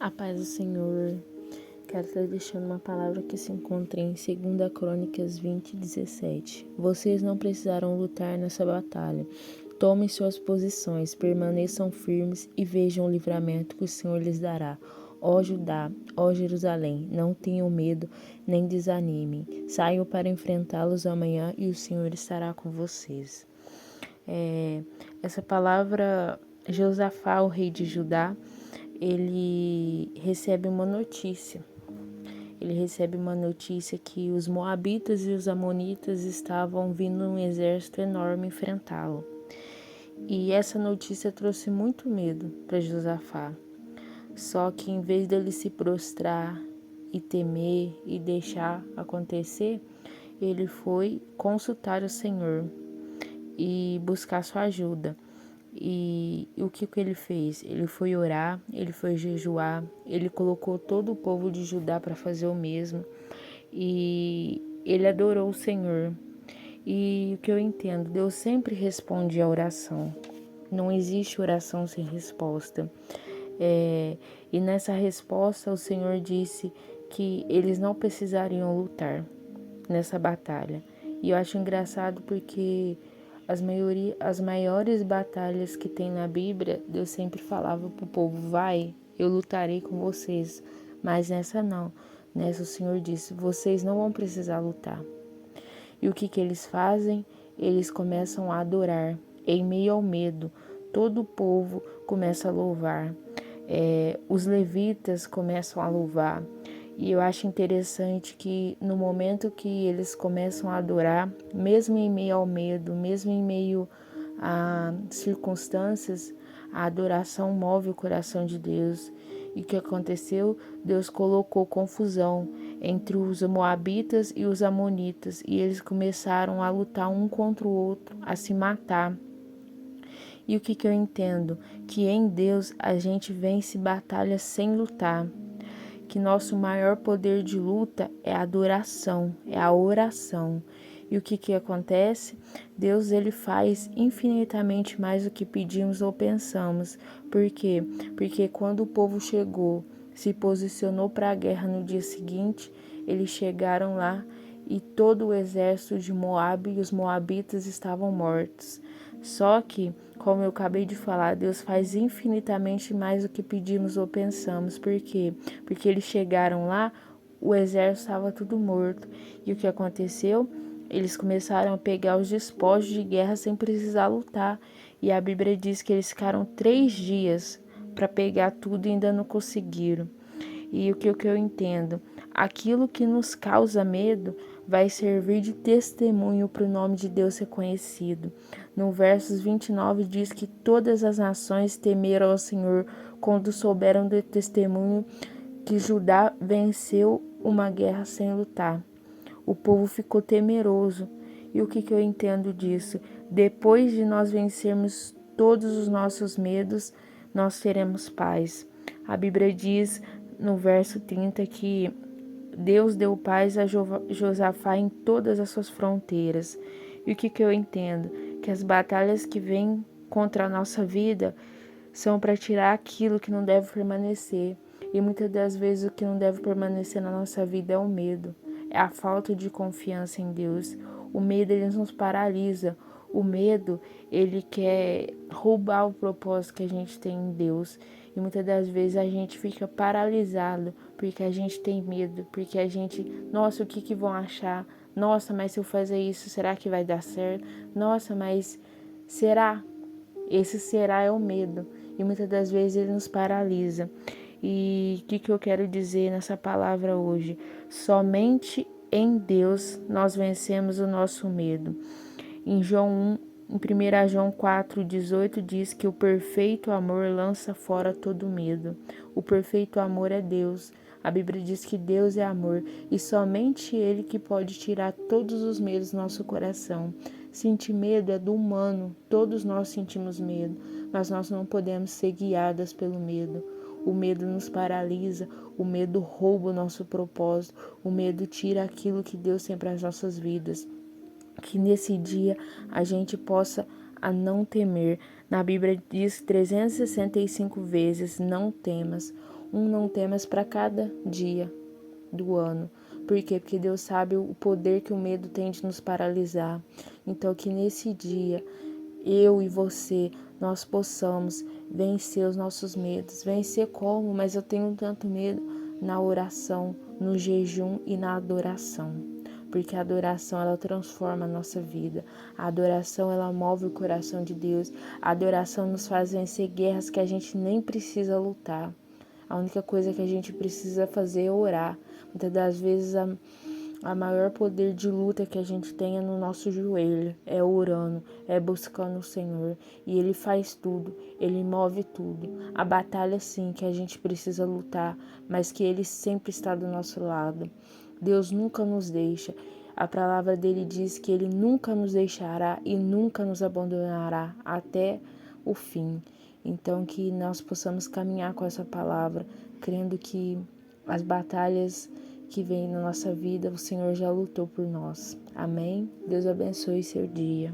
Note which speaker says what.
Speaker 1: A paz do Senhor. Quero estar deixando uma palavra que se encontra em 2 Crônicas 20:17. Vocês não precisarão lutar nessa batalha. Tomem suas posições, permaneçam firmes e vejam o livramento que o Senhor lhes dará. Ó Judá, ó Jerusalém, não tenham medo nem desanimem. Saiam para enfrentá-los amanhã e o Senhor estará com vocês. Essa palavra, Josafá, o rei de Judá, ele recebe uma notícia. Ele recebe uma notícia que os moabitas e os amonitas estavam vindo um exército enorme enfrentá-lo. E essa notícia trouxe muito medo para Josafá. Só que em vez dele se prostrar e temer e deixar acontecer, ele foi consultar o Senhor e buscar sua ajuda. E o que ele fez? Ele foi orar, ele foi jejuar, ele colocou todo o povo de Judá para fazer o mesmo. E ele adorou o Senhor. E o que eu entendo, Deus sempre responde à oração. Não existe oração sem resposta. E nessa resposta o Senhor disse que eles não precisariam lutar nessa batalha. E eu acho engraçado porque as maiores batalhas que tem na Bíblia, Deus sempre falava pro povo, vai, eu lutarei com vocês. Mas nessa não. Nessa o Senhor disse, vocês não vão precisar lutar. E o que eles fazem? Eles começam a adorar. Em meio ao medo, todo o povo começa a louvar. Os levitas começam a louvar. E eu acho interessante que no momento que eles começam a adorar, mesmo em meio ao medo, mesmo em meio a circunstâncias, a adoração move o coração de Deus. E o que aconteceu? Deus colocou confusão entre os moabitas e os amonitas, e eles começaram a lutar um contra o outro, a se matar. E o que eu entendo? Que em Deus a gente vence batalhas sem lutar. Que nosso maior poder de luta é a adoração, é a oração. E o que acontece? Deus ele faz infinitamente mais do que pedimos ou pensamos. Por quê? Porque quando o povo chegou, se posicionou para a guerra no dia seguinte, eles chegaram lá e todo o exército de Moabe e os moabitas estavam mortos. Só que, como eu acabei de falar, Deus faz infinitamente mais do que pedimos ou pensamos. Por quê? Porque eles chegaram lá, o exército estava tudo morto. E o que aconteceu? Eles começaram a pegar os despojos de guerra sem precisar lutar. E a Bíblia diz que eles ficaram 3 dias para pegar tudo e ainda não conseguiram. E o que eu entendo? Aquilo que nos causa medo vai servir de testemunho para o nome de Deus ser conhecido. No versos 29 diz que todas as nações temeram ao Senhor quando souberam do testemunho que Judá venceu uma guerra sem lutar. O povo ficou temeroso. E o que eu entendo disso? Depois de nós vencermos todos os nossos medos, nós teremos paz. A Bíblia diz no verso 30 que Deus deu paz a Josafá em todas as suas fronteiras. E o que eu entendo? Que as batalhas que vêm contra a nossa vida são para tirar aquilo que não deve permanecer. E muitas das vezes o que não deve permanecer na nossa vida é o medo. É a falta de confiança em Deus. O medo, ele nos paralisa. O medo, ele quer roubar o propósito que a gente tem em Deus. E muitas das vezes a gente fica paralisado porque a gente tem medo, porque a gente, nossa, o que vão achar? Nossa, mas se eu fazer isso, será que vai dar certo? Nossa, mas será? Esse será é o medo. E muitas das vezes ele nos paralisa. E o que eu quero dizer nessa palavra hoje? Somente em Deus nós vencemos o nosso medo. Em João 1, em 1 João 4,18 diz que o perfeito amor lança fora todo medo. O perfeito amor é Deus. A Bíblia diz que Deus é amor e somente Ele que pode tirar todos os medos do nosso coração. Sentir medo é do humano, todos nós sentimos medo, mas nós não podemos ser guiadas pelo medo. O medo nos paralisa, o medo rouba o nosso propósito, o medo tira aquilo que Deus tem para as nossas vidas. Que nesse dia a gente possa a não temer. Na Bíblia diz 365 vezes, não temas. não temas para cada dia do ano. Por quê? Porque Deus sabe o poder que o medo tem de nos paralisar. Então, que nesse dia, eu e você, nós possamos vencer os nossos medos. Vencer como? Mas eu tenho tanto medo. Na oração, no jejum e na adoração. Porque a adoração, ela transforma a nossa vida. A adoração, ela move o coração de Deus. A adoração nos faz vencer guerras que a gente nem precisa lutar. A única coisa que a gente precisa fazer é orar. Muitas das vezes a maior poder de luta que a gente tem é no nosso joelho, é orando, é buscando o Senhor. E Ele faz tudo, Ele move tudo. A batalha sim que a gente precisa lutar, mas que Ele sempre está do nosso lado. Deus nunca nos deixa. A palavra dele diz que Ele nunca nos deixará e nunca nos abandonará até o fim. Então, que nós possamos caminhar com essa palavra, crendo que as batalhas que vêm na nossa vida, o Senhor já lutou por nós. Amém? Deus abençoe seu dia.